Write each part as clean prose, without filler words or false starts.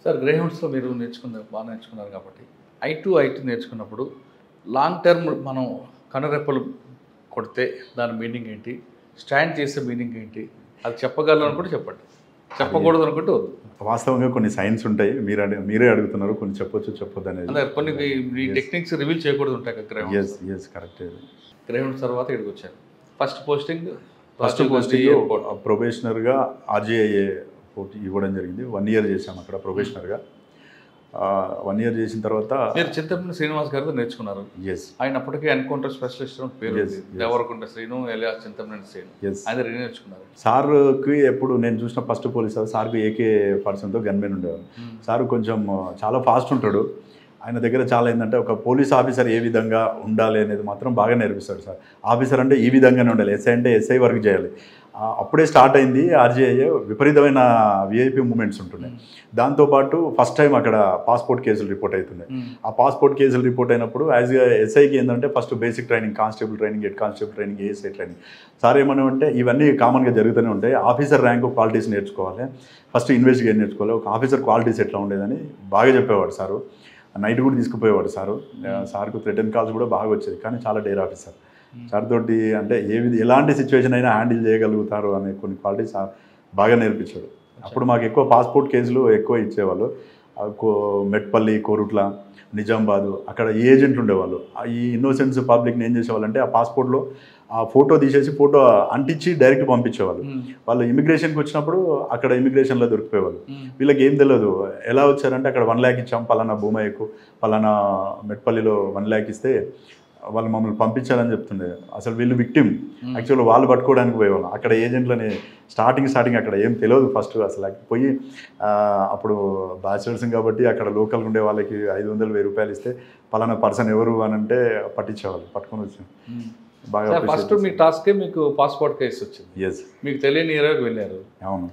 Sir గ్రేహౌండ్స్లో మీరు బాగా నేర్చుకున్నారు కాబట్టి ఐటీ నేర్చుకున్నప్పుడు లాంగ్ టర్మ్ మనం కనురెప్పలు కొడితే దాని మీనింగ్ ఏంటి, స్టాండ్ చేసే మీనింగ్ ఏంటి, అది చెప్పగలను అనుకుంటే చెప్పండి, చెప్పకూడదు అనుకుంటే వద్దు. వాస్తవంగా కొన్ని సైన్స్ ఉంటాయి, మీరే అడుగుతున్నారు, కొన్ని చెప్పొచ్చు చెప్పొద్దు అనేది. అదే కొన్ని ఈ టెక్నిక్స్ రివీల్ చేయకూడదు ఉంటాయి కదా గ్రేహౌండ్స్. Yes correct. గ్రేహౌండ్స్ తర్వాత ఇక్కడికి వచ్చారు. ఫస్ట్ పోస్టింగ్ ప్రొబేషనర్గా ఆర్జీఐఏ ఇవ్వడం జరిగింది. 1 year చేశాము అక్కడ ప్రొబేషనర్గా. 1 year చేసిన తర్వాత మీరు చింతపల్లి శ్రీనివాస్ గారితో నేర్చుకున్నారు. ఆయన అప్పటికే ఎన్కౌంటర్ స్పెషలిస్ట్ పేరు, దేవరకొండ శ్రీను ఎలియాస్ చింతపల్లి శ్రీను, ఆయన నేర్చుకున్నారు. సార్కి ఎప్పుడు నేను చూసిన ఫస్ట్ పోలీస్ సార్కి AK-47తో గన్మెన్ ఉండేవారు. సార్ కొంచెం చాలా ఫాస్ట్ ఉంటాడు. ఆయన దగ్గర చాలా ఏంటంటే ఒక పోలీస్ ఆఫీసర్ ఏ విధంగా ఉండాలి అనేది మాత్రం బాగా నేర్పిస్తాడు సార్. ఆఫీసర్ అంటే ఈ విధంగానే ఉండాలి, ఎస్ఐ అంటే ఎస్ఐ వర్క్ చేయాలి. అప్పుడే స్టార్ట్ అయింది ఆర్జీఐఏ. విపరీతమైన విఐపి మూమెంట్స్ ఉంటున్నాయి. దాంతోపాటు ఫస్ట్ టైం అక్కడ పాస్పోర్ట్ కేసులు రిపోర్ట్ అవుతున్నాయి. ఆ పాస్పోర్ట్ కేసులు రిపోర్ట్ అయినప్పుడు యాజ్ ఎస్ఐకి ఏంటంటే first basic training, constable training, head constable training, ASI training. Sir ఏమన్నా ఇవన్నీ కామన్గా జరుగుతూనే ఉంటాయి. ఆఫీసర్ ర్యాంకు క్వాలిటీస్ నేర్చుకోవాలి, ఫస్ట్ ఇన్వెస్టిగేట్ నేర్చుకోవాలి, ఒక ఆఫీసర్ క్వాలిటీస్ ఎట్లా ఉండేదని బాగా చెప్పేవాడు సారు. నైట్ కూడా తీసుకుపోయేవాడు సారు. సార్కు థ్రెటన్ కాల్స్ కూడా బాగా వచ్చేది, కానీ చాలా డేర్ ఆఫీసర్. సార్ తోటి అంటే ఎలాంటి సిచ్యువేషన్ అయినా హ్యాండిల్ చేయగలుగుతారు అనే కొన్ని క్వాలిటీస్ బాగా నేర్పించాడు. అప్పుడు మాకు ఎక్కువ పాస్పోర్ట్ కేసులు ఎక్కువ ఇచ్చేవాళ్ళు. మెట్పల్లి, కోరుట్ల, నిజామాబాదు, అక్కడ ఏజెంట్లు ఉండేవాళ్ళు. ఈ ఇన్నోసెన్స్ పబ్లిక్ని ఏం చేసేవాళ్ళంటే ఆ పాస్పోర్ట్లో ఆ ఫోటో తీసేసి ఫోటో అంటించి డైరెక్ట్ పంపించేవాళ్ళు. వాళ్ళు ఇమిగ్రేషన్కి వచ్చినప్పుడు అక్కడ ఇమిగ్రేషన్లో దొరికిపోయేవాళ్ళు. వీళ్ళకి ఏం తెలియదు, ఎలా వచ్చారంటే అక్కడ 1 lakh ఇచ్చాం, పలానా భూమయ్యకు, పలానా మెట్పల్లిలో 1 lakh ఇస్తే వాళ్ళు మమ్మల్ని పంపించాలని చెప్తుండే. అసలు వీళ్ళు విక్టిమ్, యాక్చువల్గా వాళ్ళు పట్టుకోవడానికి పోయేవాళ్ళం. అక్కడ ఏజెంట్లని స్టార్టింగ్ అక్కడ ఏం తెలియదు ఫస్ట్. అసలు పోయి అప్పుడు బ్యాచిలర్స్ కాబట్టి అక్కడ లోకల్ ఉండే వాళ్ళకి 500-1000 రూపాయలు ఇస్తే పలానా పర్సన్ ఎవరు అని అంటే పట్టించేవాళ్ళు, పట్టుకొని వచ్చాను. బాగా ఫస్ట్ మీ టాస్కే మీకు పాస్పోర్ట్ కేసు వచ్చింది. ఎస్, మీకు తెలియని ఏరియాకి వెళ్ళారు. అవును.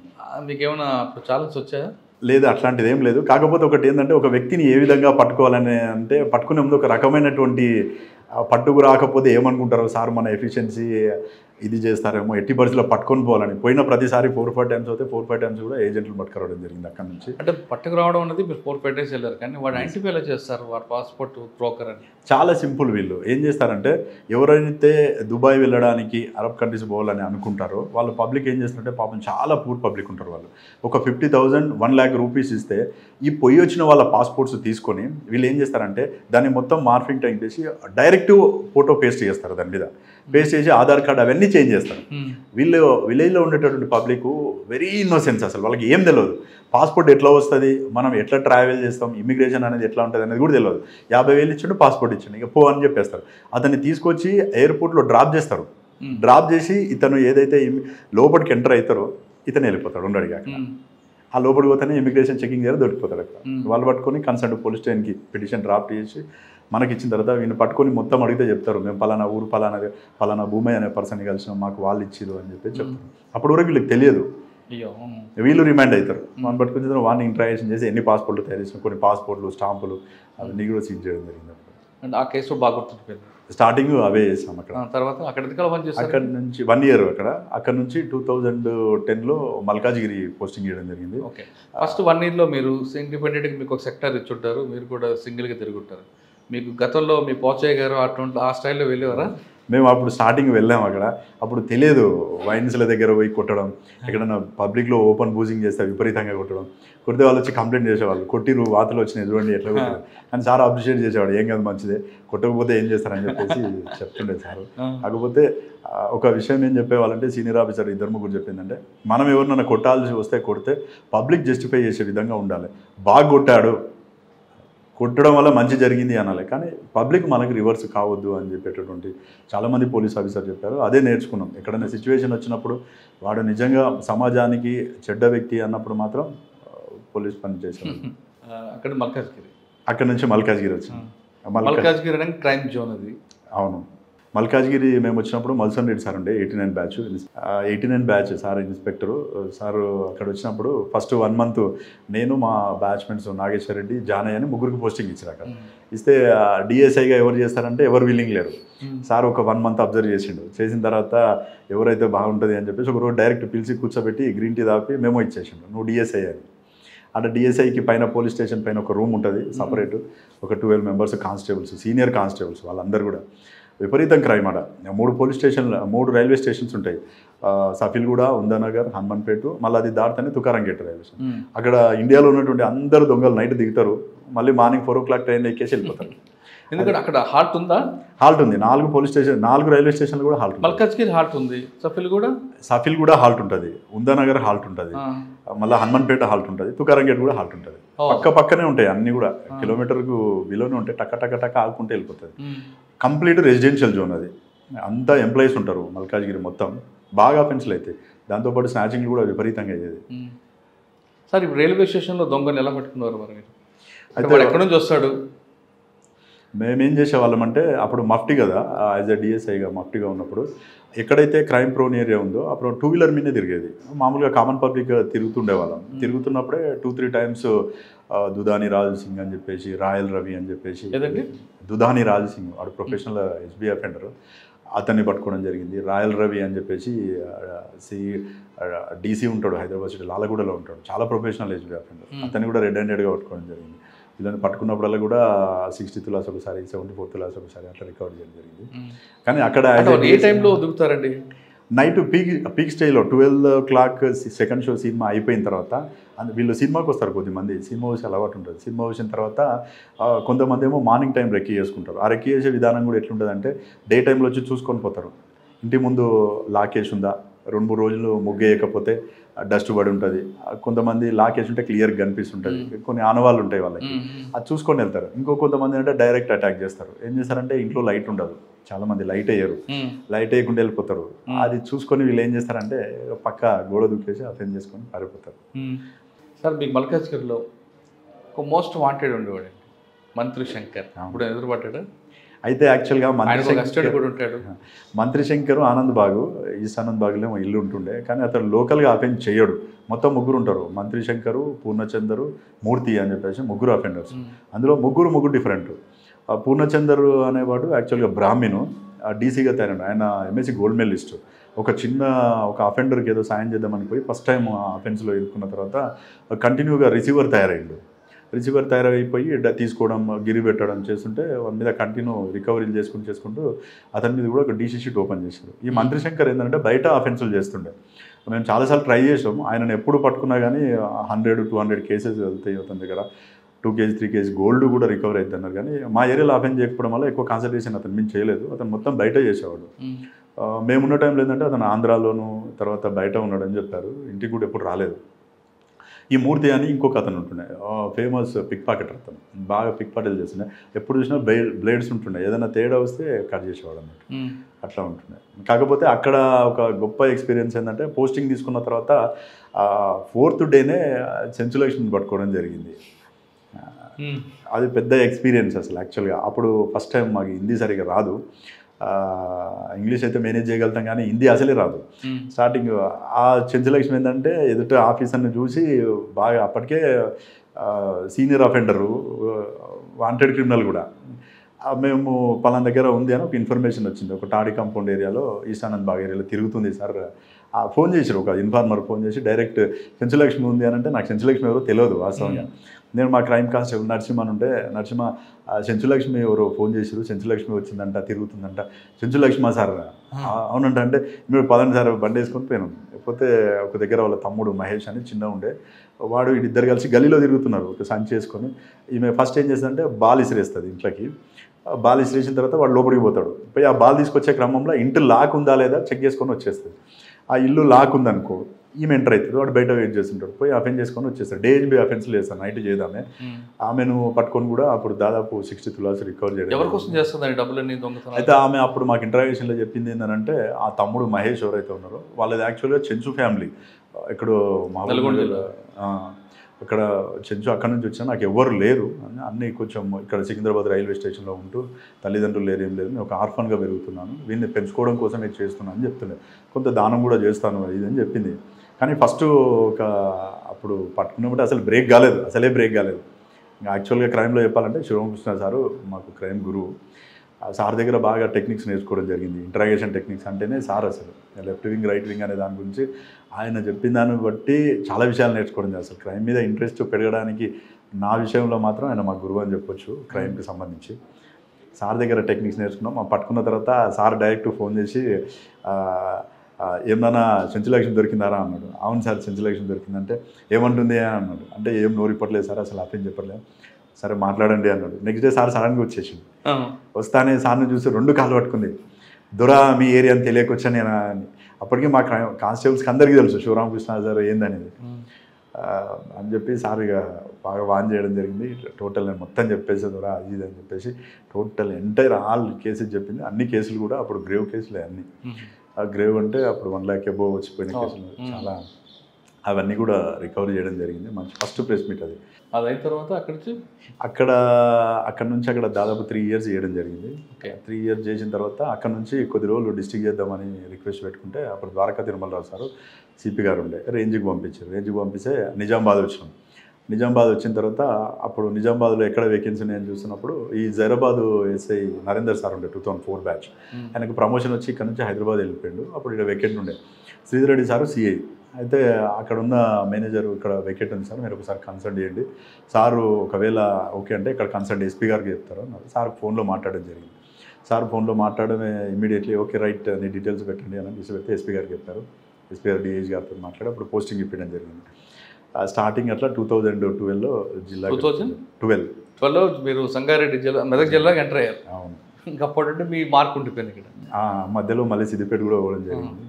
మీకు ఏమైనా ఛాలెంజ్ వచ్చాయా? లేదు, అట్లాంటిది ఏం లేదు. కాకపోతే ఒకటి ఏంటంటే ఒక వ్యక్తిని ఏ విధంగా పట్టుకోవాలని అంటే పట్టుకునే ముందు ఒక రకమైనటువంటి పట్టుకు రాకపోతే ఏమనుకుంటారో సార్ మన ఎఫిషియన్సీ ఇది చేస్తారేమో, ఎట్టి పరిస్థితుల్లో పట్టుకొని పోవాలని. పోయిన ప్రతిసారి 4-5 times అయితే 4-5 times కూడా ఏజెంట్లు పట్టుకురావడం జరిగింది అక్కడ నుంచి. అంటే పట్టుకురావడం అనేది మీరు 4-5 days వెళ్ళారు, కానీ వాడు ఐడెంటిఫై ఎలా చేస్తారు వాడు పాస్పోర్ట్ బ్రోకర్ అని? చాలా సింపుల్. వీళ్ళు ఏం చేస్తారంటే ఎవరైతే దుబాయ్ వెళ్ళడానికి, అరబ్ కంట్రీస్ పోవాలని అనుకుంటారో వాళ్ళు పబ్లిక్ ఏం చేస్తారంటే పాపం చాలా పూర్ పబ్లిక్ ఉంటారు. వాళ్ళు ఒక 50,000-1 lakh రూపీస్ ఇస్తే ఈ పొయ్యి వచ్చిన వాళ్ళ పాస్పోర్ట్స్ తీసుకొని వీళ్ళు ఏం చేస్తారంటే దాన్ని మొత్తం మార్ఫింగ్ టైం చేసి డైరెక్ట్ ఫోటో పేస్ట్ చేస్తారు, దాని మీద పేస్ట్ చేసి ఆధార్ కార్డ్ అవన్నీ చేంజ్ చేస్తారు. వీళ్ళు విలేజ్లో ఉండేటటువంటి పబ్లిక్ వెరీ ఇన్నోసెన్స్, అసలు వాళ్ళకి ఏం తెలియదు. పాస్పోర్ట్ ఎట్లా వస్తుంది, మనం ఎట్లా ట్రావెల్ చేస్తాం, ఇమిగ్రేషన్ అనేది ఎట్లా ఉంటుంది అనేది కూడా తెలియదు. 50,000 ఇచ్చిండు, పాస్పోర్ట్ ఇచ్చిండు, ఇక పో అని చెప్పేస్తారు. అతన్ని తీసుకొచ్చి ఎయిర్పోర్ట్లో డ్రాప్ చేస్తారు. డ్రాప్ చేసి ఇతను ఏదైతే లోపలికి ఎంటర్ అవుతారో ఇతను వెళ్ళిపోతాడు, ఉండడిగా. ఆ లోపలికి పోతేనే ఇమిగ్రేషన్ చెకింగ్ దగ్గర దొరికిపోతాడు. అక్కడ వాళ్ళు పట్టుకొని కన్సర్న్ పోలీస్ స్టేషన్కి పిటిషన్ డ్రాఫ్ట్ చేసి మనకి ఇచ్చిన తర్వాత వీళ్ళు పట్టుకొని మొత్తం అడిగితే చెప్తారు, మేము పలానా ఊరు పలానా భూమి అనే పర్సన్ కలిసినాం, మాకు వాళ్ళు ఇచ్చిరు అని చెప్పి చెప్తారు. అప్పటి వరకు వీళ్ళకి తెలియదు. వీళ్ళు రిమైండ్ అవుతారు. మనం పట్టుకుని వాడిని ఇంట్రాక్షన్ చేసి ఎన్ని పాస్పోర్ట్లు తయారు చేసిన, కొన్ని పాస్పోర్ట్లు, స్టాంపులు అవన్నీ కూడా సీజ్ చేయడం జరిగింది. అండ్ ఆ కేసు బాగా గుర్తుండిపోయింది. స్టార్టింగ్ అవే చేసాం అక్కడ. తర్వాత అక్కడ నుంచి 1 year అక్కడ నుంచి 2010లో మల్కాజ్గిరి పోస్టింగ్ చేయడం జరిగింది. ఓకే, ఫస్ట్ 1 yearలో మీరు ఇండిపెండెంట్గా మీకు ఒక సెక్టర్ ఇచ్చుంటారు, మీరు కూడా సింగిల్గా తిరుగుంటారు. మీకు గతంలో మీ పోచయ్య గారు అటువంటి ఆ స్టైల్లో వెళ్ళేవారా? మేము అప్పుడు స్టార్టింగ్ వెళ్ళాము అక్కడ. అప్పుడు తెలియదు, వైన్స్ల దగ్గర పోయి కొట్టడం, ఎక్కడన్నా పబ్లిక్లో ఓపెన్ బూజింగ్ చేస్తే విపరీతంగా కొట్టడం. కొడితే వాళ్ళు వచ్చి కంప్లైంట్ చేసేవాళ్ళు, కొట్టిరు వాతలు వచ్చినాయి చూడండి ఎట్లా కొట్టారు అని. సార్ అప్రిషియేట్ చేసేవాడు, ఏం కాదు మంచిదే, కొట్టకపోతే ఏం చేస్తారని చెప్పేసి చెప్తుండే సార్. కాకపోతే ఒక విషయం ఏం చెప్పేవాళ్ళంటే సీనియర్ ఆఫీసర్ 2-3 చెప్పిందంటే, మనం ఎవరినైనా కొట్టాల్సి వస్తే కొడితే పబ్లిక్ జస్టిఫై చేసే విధంగా ఉండాలి. బాగా కొట్టాడు, కొట్టడం వల్ల మంచి జరిగింది అనాలి, కానీ పబ్లిక్ మనకి రివర్స్ కావద్దు అని చెప్పేటటువంటి చాలామంది పోలీస్ ఆఫీసర్ చెప్పారు. అదే నేర్చుకున్నాం. ఎక్కడైనా సిచ్యువేషన్ వచ్చినప్పుడు వాడు నిజంగా సమాజానికి చెడ్డ వ్యక్తి అన్నప్పుడు మాత్రం పోలీస్ పని చేశారు. అక్కడ నుంచి మల్కాజ్గిరి వచ్చింది. మల్కాజ్గిరి అంటే క్రైమ్ జోన్ అది. అవును, మల్కాజ్గిరి మేము వచ్చినప్పుడు మల్సన్ రెడ్డి సార్ ఉండే 89 బ్యాచ్ సార్ ఇన్స్పెక్టరు సార్. అక్కడ వచ్చినప్పుడు ఫస్ట్ 1 month నేను మా బ్యాచ్మెంట్స్ నాగేశ్వర రెడ్డి, జానయ్య అని 3 పోస్టింగ్ ఇచ్చారు. అక్కడ ఇస్తే డిఎస్ఐగా ఎవరు చేస్తారంటే ఎవరు విల్లింగ్ లేరు. సార్ ఒక 1 month అబ్జర్వ్ చేసిండు. చేసిన తర్వాత ఎవరైతే బాగుంటుంది అని చెప్పేసి ఒకరోజు డైరెక్ట్ పిలిచి కూర్చోబెట్టి గ్రీన్ టీ తాపి మేమో ఇచ్చేసిండు, నువ్వు డిఎస్ఐ అని. అక్కడ డిఎస్ఐకి పైన పోలీస్ స్టేషన్ పైన ఒక రూమ్ ఉంటుంది సపరేట్, ఒక 12 మెంబర్స్ కానిస్టేబుల్స్, సీనియర్ కానిస్టేబుల్స్, వాళ్ళందరూ కూడా విపరీతం క్రైమ్ ఆడ. 3 రైల్వే స్టేషన్స్ ఉంటాయి, సఫిల్గూడ, ఉందానగర్, హనుమాన్పేట, మళ్ళీ అది దాటితేనే తుకారంగేట్ రైల్వే స్టేషన్. అక్కడ ఇండియాలో ఉన్నటువంటి అందరు దొంగలు నైట్ దిగుతారు, మళ్ళీ మార్నింగ్ 4 o'clock ట్రైన్ ఎక్కేసి వెళ్ళిపోతారు. ఎందుకంటే అక్కడ హాల్ట్ ఉందా? హాల్ట్ ఉంది, 4 రైల్వే స్టేషన్లు కూడా హాల్ట్. మల్కాజ్గిరి హాల్ట్ ఉంది, సఫిల్గూడ హాల్ట్ ఉంటుంది, ఉందానగర్ హాల్ట్ ఉంటుంది, మళ్ళీ హనుమాన్పేట హాల్ట్ ఉంటుంది, తుకారంగేట్ కూడా హాల్ట్ ఉంటుంది. పక్కనే ఉంటాయి అన్నీ కూడా, కిలోమీటర్కు బిలోనే ఉంటాయి, టక్క టక్క టక్క ఆగుకుంటే వెళ్ళిపోతుంది. కంప్లీట్ రెసిడెన్షియల్ జోన్ అది, అంతా ఎంప్లాయీస్ ఉంటారు మల్కాజ్గిరి మొత్తం. బాగా అఫెన్స్లు అయితే, దాంతోపాటు స్నాచింగ్లు కూడా విపరీతంగా అయ్యేది. సార్ ఇప్పుడు రైల్వే స్టేషన్లో దొంగని ఎలా పట్టుకున్నారు మరి మీరు? అయితే ఎక్కడి నుంచి వస్తాడు? మేమేం చేసేవాళ్ళం అంటే, అప్పుడు మఫ్టీ కదా, యాజ్ ఎ డిఎస్ఐగా మఫ్టీగా ఉన్నప్పుడు ఎక్కడైతే క్రైమ్ ప్రోన్ ఏరియా ఉందో అప్పుడు 2 వీలర్ మీదే తిరిగేది. మామూలుగా కామన్ పబ్లిక్ తిరుగుతుండేవాళ్ళం. తిరుగుతున్నప్పుడే 2-3 టైమ్స్ దుదాని రాజు సింగ్ అని చెప్పేసి, రాయల్ రవి అని చెప్పేసి, దుదాని రాజు సింగ్ వాడు ప్రొఫెషనల్ ఎస్బీ అఫెండర్, అతన్ని పట్టుకోవడం జరిగింది. రాయల్ రవి అని చెప్పేసి డీసీ ఉంటాడు హైదరాబాద్ సిటీ, లాలగూడలో ఉంటాడు, చాలా ప్రొఫెషనల్ ఎస్బీ అఫెండర్, అతన్ని కూడా రెడ్ హ్యాండెడ్గా పట్టుకోవడం జరిగింది. వీళ్ళని పట్టుకున్నప్పుడల్లా కూడా 60 తులాస్ ఒకసారి, 74 తులాస్ ఒకసారి అట్లా రికవర్ చేయడం జరిగింది. కానీ అక్కడ ఏ టైంలో దిగుతారండి? నైట్ పీక్ స్టేజ్లో 12 o'clock సెకండ్ షో సినిమా అయిపోయిన తర్వాత వీళ్ళు సినిమాకి వస్తారు. కొద్దిమంది సినిమా చూసి అలవాటు ఉంటుంది. సినిమా చూసిన తర్వాత కొంతమంది ఏమో మార్నింగ్ టైం రెక్కీ చేసుకుంటారు. ఆ రెక్కీ చేసే విధానం కూడా ఎట్లుంటుందంటే, డే టైంలో వచ్చి చూసుకొని పోతారు. ఇంటి ముందు లాకేసి ఉందా, 2-3 రోజులు ముగ్గేయకపోతే డస్ట్ పడి ఉంటుంది, కొంతమంది లాకేసి ఉంటే క్లియర్గా కనిపిస్తుంటుంది, కొన్ని ఆనవాళ్ళు ఉంటాయి వాళ్ళకి, అది చూసుకొని వెళ్తారు. కొంతమంది అంటే డైరెక్ట్ అటాక్ చేస్తారు. ఏం చేస్తారంటే, ఇంట్లో లైట్ ఉండదు, చాలామంది లైట్ వేయరు, లైట్ వేయకుండా వెళ్ళిపోతారు. అది చూసుకొని వీళ్ళు ఏం చేస్తారంటే పక్క గోడ దూకేసి అఫెండ్ చేసుకొని పారిపోతారు. సార్ మీకు మల్కాజ్గిరిలో ఒక మోస్ట్ వాంటెడ్ ఉండేవాడు మంత్రి శంకర్, ఇప్పుడు ఎదురుపడ్డాడు. అయితే యాక్చువల్గా మంత్రి శంకర్ ఆనంద్ బాగు, ఈస్ట్ ఆనంద్ బాగులో ఇల్లు ఉంటుండే, కానీ అతను లోకల్గా అఫెండ్ చేయడు. మొత్తం 3 ఉంటారు, మంత్రి శంకరు, పూర్ణచందరు, మూర్తి అని చెప్పేసి 3 అఫెండర్స్. అందులో ముగ్గురు డిఫరెంట్. పూర్ణచందర్ అనేవాడు యాక్చువల్గా బ్రాహ్మణు, డీసీగా తయారు, ఆయన ఎంఎస్సీ గోల్డ్ మెడలిస్ట్. ఒక అఫెండర్కి ఏదో సాయం చేద్దామని పోయి ఫస్ట్ టైం అఫెన్స్లో ఇరుక్కున్న తర్వాత కంటిన్యూగా రిసీవర్ తయారైపోయి తీసుకోవడం, గిరి పెట్టడం చేస్తుంటే వారి మీద కంటిన్యూ రికవరీలు చేసుకుంటూ అతని మీద కూడా ఒక డీసీ షీట్ ఓపెన్ చేశారు. ఈ మంత్రి శంకర్ ఏంటంటే బయట అఫెన్సులు చేస్తుండే. మేము చాలాసార్లు ట్రై చేసాం, ఆయనను ఎప్పుడు పట్టుకున్నా కానీ 100-200 కేసెస్ వెళ్తాయి అతని దగ్గర. 2 kg 3 kg గోల్డ్ కూడా రికవర్ అవుతుంది అన్నారు. కానీ మా ఏరియాలో అఫెన్స్ చేయకపోవడం వల్ల ఎక్కువ కాన్సన్ట్రేషన్ అతను మేము చేయలేదు. అతను మొత్తం బయట చేసేవాడు. మేమున్న టైంలో ఏంటంటే అతను ఆంధ్రాలోను తర్వాత బయట ఉన్నాడని చెప్పారు. ఇంటికి కూడా ఎప్పుడు రాలేదు. ఈ మూర్తి అని ఇంకొక అతను ఉంటుండే, ఫేమస్ పిక్ పాకెటర్. అతను బాగా పిక్ పాకెట్లు చేస్తుండే, ఎప్పుడు చూసినా బ్లేడ్స్ ఉంటుండే, ఏదైనా తేడా వస్తే కట్ చేసేవాడు అన్నట్టు, అట్లా ఉంటుండే. కాకపోతే అక్కడ ఒక గొప్ప ఎక్స్పీరియన్స్ ఏంటంటే, పోస్టింగ్ తీసుకున్న తర్వాత 4th డేనే సెంచులక్ష్మిని పట్టుకోవడం జరిగింది. అది పెద్ద ఎక్స్పీరియన్స్ అసలు యాక్చువల్గా. అప్పుడు ఫస్ట్ టైం మాకు హిందీ సరిగా రాదు, ఇంగ్లీష్ అయితే మేనేజ్ చేయగలుగుతాం కానీ హిందీ అసలే రాదు. స్టార్టింగ్ ఆ చెంచులక్ష్మి ఏంటంటే ఎదుట ఆఫీసర్ని చూసి బాగా, అప్పటికే సీనియర్ అఫెండరు, వాంటెడ్ క్రిమినల్ కూడా, మేము పలానా దగ్గర ఉంది అని ఒక ఇన్ఫర్మేషన్ వచ్చింది. ఒక టాడీ కాంపౌండ్ ఏరియాలో, ఈస్ట్ ఆనంద్ బాగ్ ఏరియాలో తిరుగుతుంది సార్. ఫోన్ చేశారు, ఒక ఇన్ఫార్మర్ ఫోన్ చేసి డైరెక్ట్ చెంచులక్ష్మి ఉంది అని అంటే, నాకు చెంచులక్ష్మి ఎవరో తెలియదు వాస్తవంగా. నేను మా క్రైమ్ కానిస్టేబుల్ నరసింహ అని ఉంటే, నరసింహ చెంచులక్ష్మి ఎవరో ఫోన్ చేశారు, చెంచులక్ష్మి వచ్చిందంట, తిరుగుతుందంట. చెంచులక్ష్మి సార్ అవునంట. అంటే మీరు పదండి సార్, బండి వేసుకొని పోయినాం. లేకపోతే ఒక దగ్గర వాళ్ళ తమ్ముడు మహేష్ అని చిన్న ఉండే వాడు, వీళ్ళిద్దరు కలిసి గల్లీలో తిరుగుతున్నారు ఒక సంచి వేసుకొని. ఈమె ఫస్ట్ ఏం చేస్తుందంటే బాల్ ఇసిరేస్తుంది ఇంట్లోకి. బాల్ ఇసిరేసిన తర్వాత వాడు లోపలికి పోతాడు. పోయి ఆ బాల్ తీసుకొచ్చే క్రమంలో ఇంటి లాక్ ఉందా లేదా చెక్ చేసుకొని వచ్చేస్తుంది. ఆ ఇల్లు లాక్ ఉందనుకో, ఈమె ఎంటర్ అవుతుంది, వాడు బయట వెయిట్ చేస్తుంటాడు. పోయి అఫెన్స్ చేసుకొని వచ్చేస్తాడు. డేఎన్బి అఫెన్స్లు చేస్తాను, నైట్ చేద్దామే. ఆమెను పట్టుకొని కూడా అప్పుడు దాదాపు 60 తులాస్ రికవర్ చేయడం. ఎవరి కోసం చేస్తుందండి డబ్బులన్నీ దొంగతనం? అయితే ఆమె అప్పుడు మాకు ఇంటరాగేషన్లో చెప్పింది ఏంటంటే, ఆ తమ్ముడు మహేష్ ఎవరైతే ఉన్నారో వాళ్ళది యాక్చువల్గా చెంచు ఫ్యామిలీ. ఎక్కడో అక్కడ చెంచు, అక్కడ నుంచి వచ్చినా నాకు ఎవరు లేరు, అన్నీ కొంచెం ఇక్కడ సికింద్రాబాద్ రైల్వే స్టేషన్లో ఉంటూ తల్లిదండ్రులు లేరు, ఏం లేదు, నేను ఒక ఆర్ఫన్గా పెరుగుతున్నాను, వీడిని పెంచుకోవడం కోసం నేను చేస్తున్నాను అని చెప్తుండే. కొంత దానం కూడా చేస్తాను ఇది అని చెప్పింది. కానీ ఫస్ట్ అప్పుడు పట్టుకున్నప్పుడు అసలు అసలే బ్రేక్ కాలేదు. యాక్చువల్గా క్రైమ్లో చెప్పాలంటే శివకృష్ణ సారు మాకు క్రైమ్ గురువు. సార్ దగ్గర బాగా టెక్నిక్స్ నేర్చుకోవడం జరిగింది. ఇంటరాగేషన్ టెక్నిక్స్ అంటేనే సార్ అసలు లెఫ్ట్ వింగ్ రైట్ వింగ్ అనే దాని గురించి ఆయన చెప్పిన దాన్ని బట్టి చాలా విషయాలు నేర్చుకోవడం జరిగింది. అసలు క్రైమ్ మీద ఇంట్రెస్ట్ పెరగడానికి నా విషయంలో మాత్రం ఆయన మా గురువు అని చెప్పొచ్చు. క్రైమ్కి సంబంధించి సార్ దగ్గర టెక్నిక్స్ నేర్చుకున్నాం. పట్టుకున్న తర్వాత సార్ డైరెక్ట్ ఫోన్ చేసి ఏమన్నా సెంచులక్ష్మి దొరికిందారా అన్నాడు. అవును సార్ సెంచులక్ష్మి దొరికిందంటే ఏమంటుంది అని అన్నాడు. అంటే ఏం నోరిప్పట్లేదు సార్, అసలు అర్థం చెప్పట్లేదు. సరే మాట్లాడండి అన్నాడు. నెక్స్ట్ డే సార్ సడన్గా వచ్చేసింది. వస్తానే సార్ని చూసి 2 కాళ్ళు పట్టుకుంది. దొరా మీ ఏరియా అని తెలియకొచ్చాను నేను అని. అప్పటికి మా కానిస్టేబుల్స్కి అందరికీ తెలుసు శివరామకృష్ణ సార్ ఏందనేది అని చెప్పి సార్ ఇక బాగా వాన్ చేయడం జరిగింది. టోటల్ నేను మొత్తం చెప్పేసి దొరా అది ఇది అని చెప్పేసి టోటల్ ఎంటైర్ ఆల్ కేసెస్ చెప్పింది. అన్ని కేసులు కూడా అప్పుడు గ్రేవ్ కేసులే అన్నీ. ఆ గ్రేవ్ అంటే అప్పుడు 1 lakh అబోవ్ వచ్చిపోయిన కేసులు చాలా, అవన్నీ కూడా రికవరీ చేయడం జరిగింది. మంచి ఫస్ట్ ప్రెస్ మీట్ అది. అయిన తర్వాత అక్కడ నుంచి దాదాపు 3 years చేయడం జరిగింది. 3 years చేసిన తర్వాత అక్కడ నుంచి కొద్ది రోజులు డిస్ట్రిక్ట్ చేద్దామని రిక్వెస్ట్ పెట్టుకుంటే అప్పుడు ద్వారకా తిరుమలరావు సార్ సిపి గారు ఉండే రేంజ్కి పంపించారు. రేంజ్కి పంపిస్తే నిజామాబాద్ వచ్చినాం. నిజామాబాద్ వచ్చిన తర్వాత అప్పుడు నిజామాబాద్లో ఎక్కడ వేకెన్సీ ఉన్నాయని చూస్తున్నప్పుడు ఈ జైరాబాద్ ఎస్ఐ నరేందర్ సార్ ఉండే 2004 బ్యాచ్, ఆయనకు ప్రమోషన్ వచ్చి ఇక్కడ నుంచి హైదరాబాద్ వెళ్ళిపోయాడు. అప్పుడు ఇక్కడ వేకెంట్ ఉండే. Sridhar Reddy sir CI. అయితే అక్కడ ఉన్న మేనేజర్ ఇక్కడ వెకెట్ ఉంది సార్, మీరు ఒకసారి కన్సల్ట్ చేయండి, సారు ఒకవేళ ఓకే అంటే ఇక్కడ కన్సల్ట్ ఎస్పీ గారికి చెప్తారు అన్నారు. సార్ ఫోన్లో మాట్లాడడం జరిగింది. సార్ ఫోన్లో మాట్లాడమే ఇమీడియట్లీ ఓకే రైట్ నీ డీటెయిల్స్ పెట్టండి అని పెడితే ఎస్పీ గారికి చెప్పారు. ఎస్పీ గారు డిఐజీ గారితో మాట్లాడి అప్పుడు పోస్టింగ్ ఇప్పించడం జరిగింది. స్టార్టింగ్ అట్లా 2012లో జిల్లా 2012లో మీరు సంగారెడ్డి జిల్లా మెదక్ జిల్లాకి ఎంటర్ అయ్యారు. అవును. ఇంకప్పటి మీ మార్క్ ఉండిపోయింది ఇక్కడ. మధ్యలో మళ్ళీ సిద్దిపేట కూడా పోవడం జరిగింది.